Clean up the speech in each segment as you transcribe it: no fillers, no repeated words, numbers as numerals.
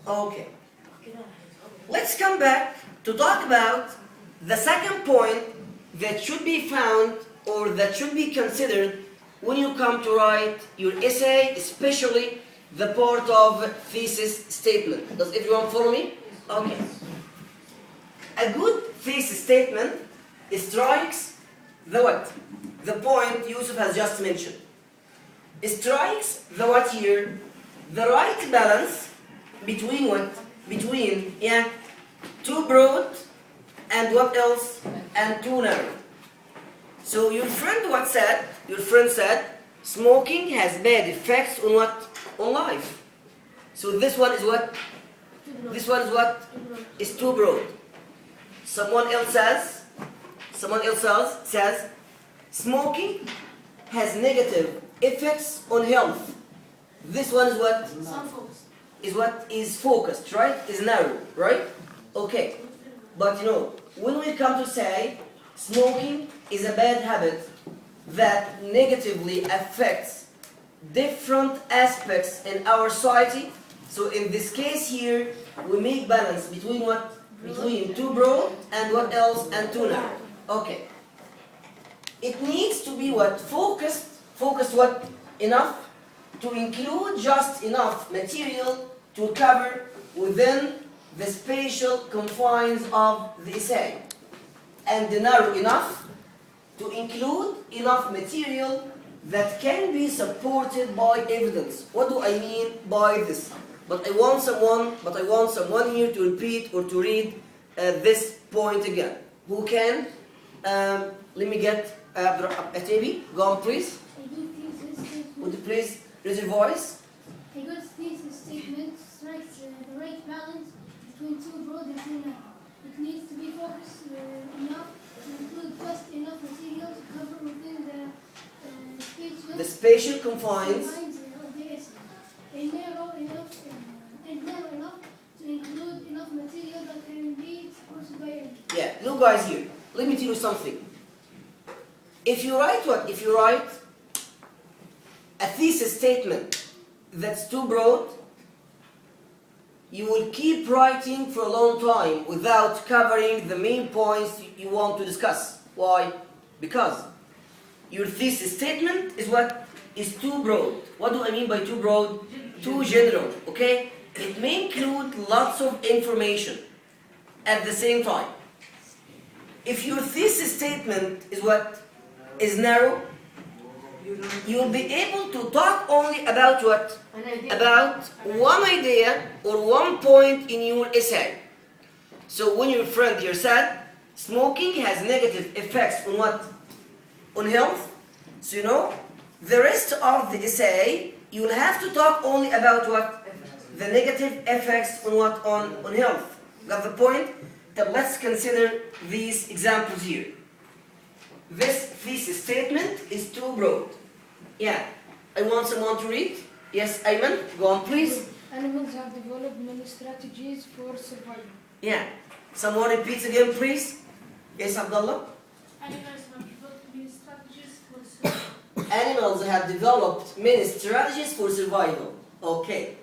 Okay. Let's come back to talk about the second point that should be found or that should be considered when you come to write your essay, especially the part of thesis statement. Does everyone follow me? Okay. A good thesis statement strikes the what? The point Yusuf has just mentioned. It strikes the what here? The right balance between what? Between, too broad and what else? And too narrow. So your friend what said? Your friend said, smoking has bad effects on what? On life. So this one is what? This one is what? Is too broad. Someone else says, smoking has negative effects on health. This one is what? Is what is focused, right? Is narrow, right? Okay. But when we come to say smoking is a bad habit that negatively affects different aspects in our society, so in this case here, we make balance between what? Between too broad and what else? And too narrow. Okay. It needs to be what? Focused what? Enough to include just enough material to cover within the spatial confines of the essay, and narrow enough to include enough material that can be supported by evidence. What do I mean by this? But I want someone here to repeat or to read this point again. Who can? Let me get Atabi. Go on, please. Would you please raise your voice? A good thesis statement strikes the right balance between too broad and too narrow. It needs to be focused enough to include just enough material to cover within the spatial confines of the essay. And narrow enough to include enough material that can be supported by evidence. Yeah, look guys here. Let me tell you something. If you write what? If you write a thesis statement that's too broad, you will keep writing for a long time without covering the main points you want to discuss. Why? Because your thesis statement is what? Is too broad. What do I mean by too broad? Too general, okay? It may include lots of information at the same time. If your thesis statement is what? Is narrow, you'll be able to talk only about what? About one idea or one point in your essay. So when your friend here said, smoking has negative effects on what? On health. So the rest of the essay, you'll have to talk only about what? The negative effects on what? On health. Got the point? Then let's consider these examples here. This thesis statement is too broad. Yeah, I want someone to read. Yes, Ayman, go on please. Animals have developed many strategies for survival. Yeah, someone repeats again please. Yes, Abdullah. Animals have developed many strategies for survival. Animals have developed many strategies for survival. Okay.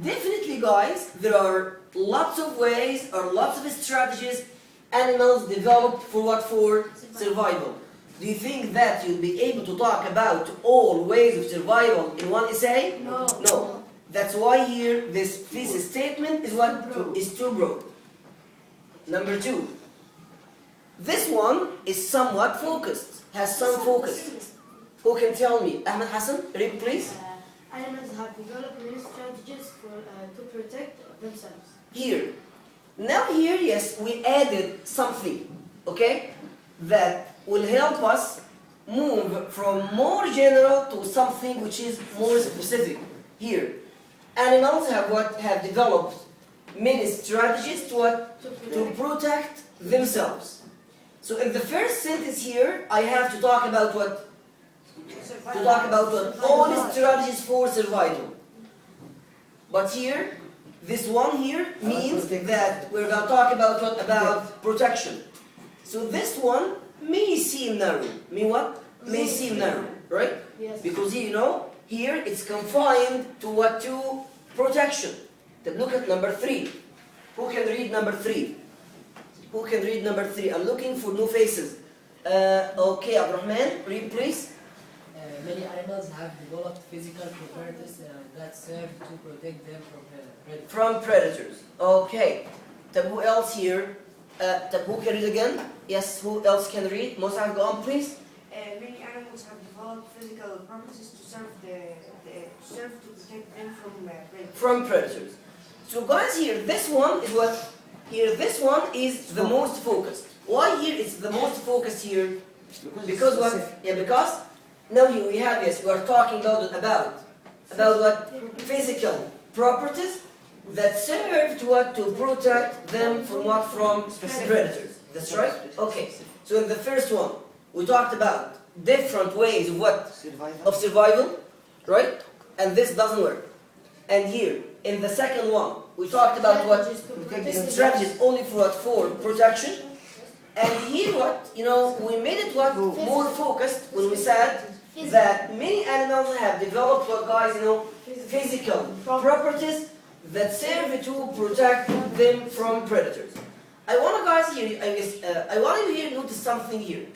Definitely guys, there are lots of ways or lots of strategies animals developed for what? For survival. Do you think that you'll be able to talk about all ways of survival in one essay? No. No. That's why here this thesis statement is what? Is too broad. Number two. This one is somewhat focused, has some focus. Who can tell me? Ahmed Hassan, read please. Animals have developed many strategies to protect themselves. Here. Now here, yes, we added something, okay, that will help us move from more general to something which is more specific. Here, animals have what? Have developed many strategies to what? To protect themselves. So in the first sentence here, I have to talk about what? To talk about what? All strategies for survival. But here, this one here means that we're going to talk about what? About protection. So this one may seem narrow. May what? May seem narrow, right? Yes. Because here, here it's confined to what? To protection. طب look at number 3. Who can read number 3? Who can read number 3? I'm looking for new faces. Okay, Abdurrahman, read please. Many animals have developed physical properties that serve to protect them from predators. From predators. Okay. طب who else here? طب who can read again? Yes, who else can read? Musab, go on please. Many animals have developed physical properties to serve to protect them from predators. From predators. So guys, here this one is what? Here this one is the most focused. Why here it's the most focused here? Because what? Yeah, because now here we have, yes, we are talking about what? Physical properties that serve to what? To protect them from what? From predators. That's right? Okay. So in the first one, we talked about different ways of what? Of survival, right? And this doesn't work. And here, in the second one, we talked about what? Strategies only for what? For protection. And here what? You know, we made it what? More focused when we said that many animals have developed what, guys, you know, physical properties that serve to protect them from predators. I want to guys here, I want you here to notice something here.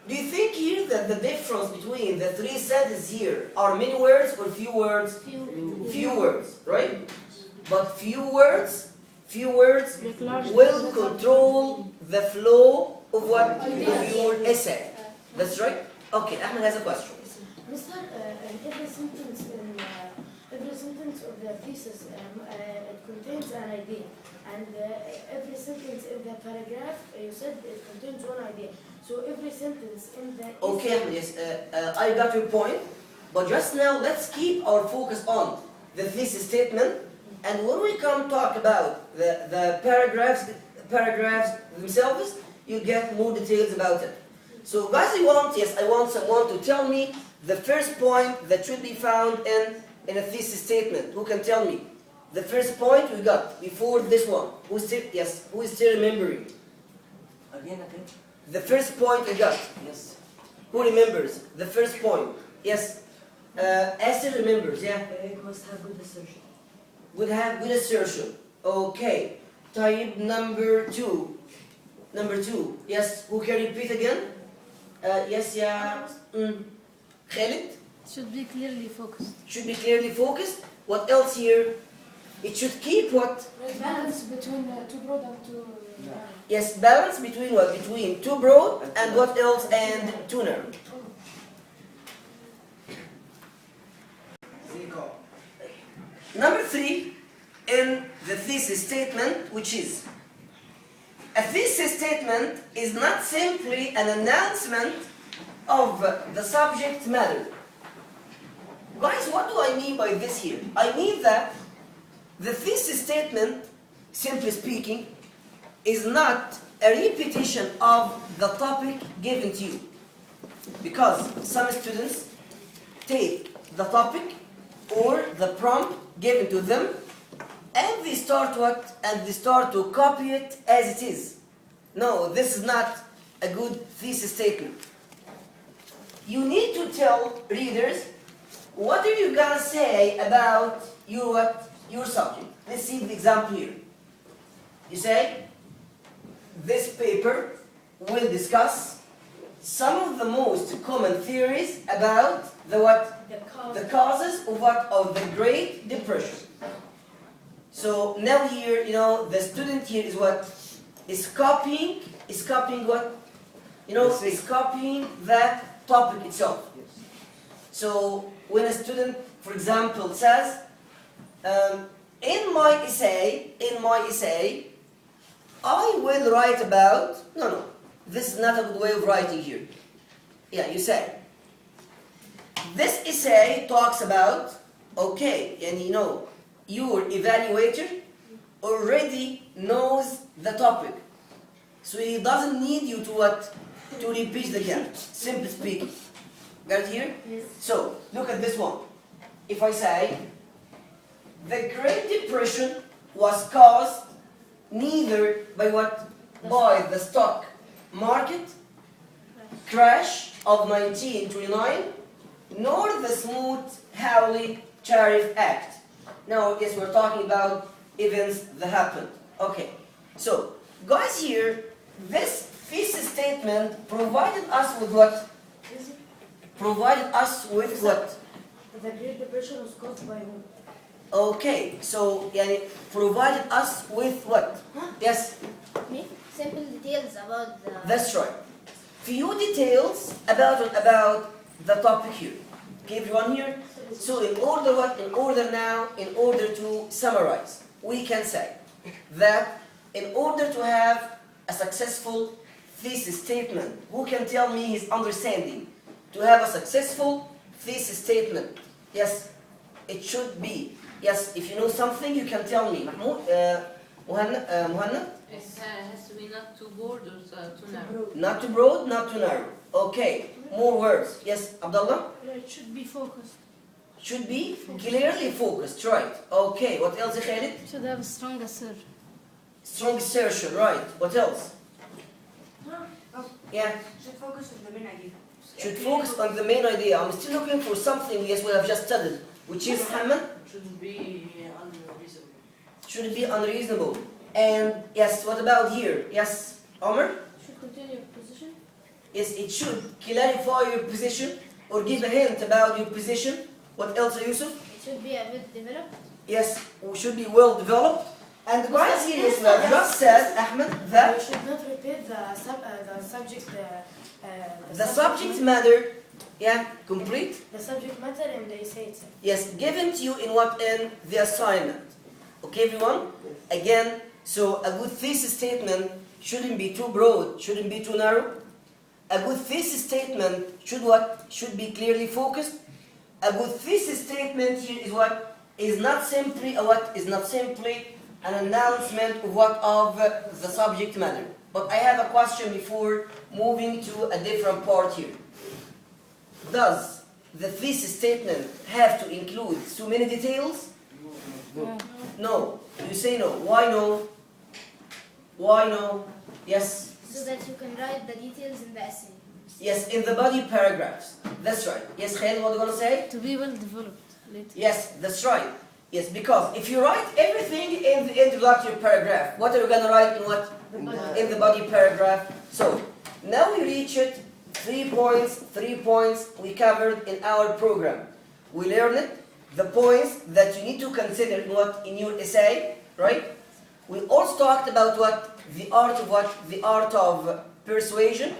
Do you think here that the difference between the 3 sentences here are many words or few words? Few words, right? But few words will control the flow of what? Of your essay. That's right? Okay, Ahmed has a question. Mr. Every sentence of the thesis it contains an idea, and every sentence in the paragraph you said it contains one idea. So every sentence in the Okay, yes, I got your point. But just now, let's keep our focus on the thesis statement. And when we come talk about the paragraphs themselves, you get more details about it. So guys, I want someone to tell me the first point that should be found in a thesis statement. Who can tell me? The first point we got before this one. Who is still remembering? Again. The first point we got. Yes. Who remembers? The first point. Yes. Esther remembers, yeah? It must have good assertion. Would have good assertion. Okay. Type number 2. Number 2. Yes. Who can repeat again? Yes, yeah. Khalid? Should be clearly focused. Should be clearly focused. What else here? It should keep what? Balance between too broad and too narrow. Yes, balance between what? Between too broad and what else? And too narrow. Number 3 in the thesis statement, which is a thesis statement is not simply an announcement of the subject matter. Guys, what do I mean by this here? I mean that the thesis statement, simply speaking, is not a repetition of the topic given to you. Because some students take the topic or the prompt given to them and they start what? And they start to copy it as it is. No, this is not a good thesis statement. You need to tell readers what are you gonna say about your subject. Let's see the example here. You say, this paper will discuss some of the most common theories about the what? The causes of what? Of the Great Depression. So now here, you know, the student here is what? Is copying what? You know, is copying that topic itself. So when a student, for example, says, in my essay, I will write about, no, this is not a good way of writing here. Yeah, you say, this essay talks about, okay, and you know, your evaluator already knows the topic. So he doesn't need you to what? To repeat it again, simply speaking. Got it here? Yes. So, look at this one. If I say, the Great Depression was caused neither by what? By the stock market crash of 1929, nor the smooth Hawley Tariff Act. Now, yes, we're talking about events that happened. Okay. So, guys, here, this thesis statement provided us with what? Provided us with what? The Great Depression was caused by whom? Okay. So, yani, provided us with what? Yes. Me? Simple details about the. That's right. Few details about the topic here. Okay, everyone here. So in order what? In order now, in order to summarize, we can say that in order to have a successful thesis statement, who can tell me his understanding? To have a successful thesis statement, yes, it should be. Yes, if you know something, you can tell me. Mahmoud, Muhanna? It has to be not too broad or too narrow. Not too broad, not too narrow. Okay, more words. Yes, Abdullah? It should be focused. Should be clearly focused, right. Okay, what else, Khalid? Should have a strong assertion. Strong assertion, right. What else? Oh, Yeah, should focus on the main idea. should focus on the main idea. I'm still looking for something, yes, we have just studied, which is, Muhammad, Shouldn't be unreasonable. should it be unreasonable? And yes, what about here? Yes, Omar? Should continue your position. Yes, it should clarify your position or give a hint about your position. What else, Yusuf? It should be a bit developed. Yes, we should be well developed. And guys, here, yes, we have just said, Ahmed, that You should not repeat the subject. the subject matter, yeah, complete. The subject matter in the essay itself. Yes, given to you in what? In the assignment. Okay, everyone? Again, so a good thesis statement shouldn't be too broad, shouldn't be too narrow. A good thesis statement should what? Should be clearly focused. A good thesis statement here is what? Is not simply a what? Is not simply an announcement of what? Of the subject matter. But I have a question before moving to a different part here. Does the thesis statement have to include so many details? No. You say no. Why no? Why no? Yes. So that you can write the details in the essay. Yes, in the body paragraphs. That's right. Yes, Khalid, what are you going to say? To be well developed later. Yes, that's right. Yes, because if you write everything in the introductory paragraph, what are you going to write in what? In the body paragraph. So, now we reach it. 3 points we covered in our program. We learned the points that you need to consider in what? In your essay, right? We also talked about what? The art of what? The art of persuasion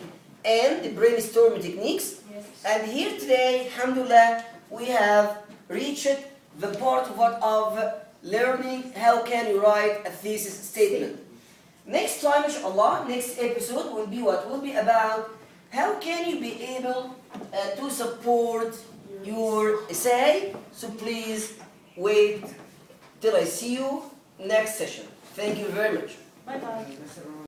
and the brainstorming techniques. Yes. And here today, alhamdulillah, we have reached the part of what? Of learning how can you write a thesis statement. Next time, inshallah, next episode will be what? Will be about how can you be able to support your essay. So please wait till I see you next session. Thank you very much. Bye bye.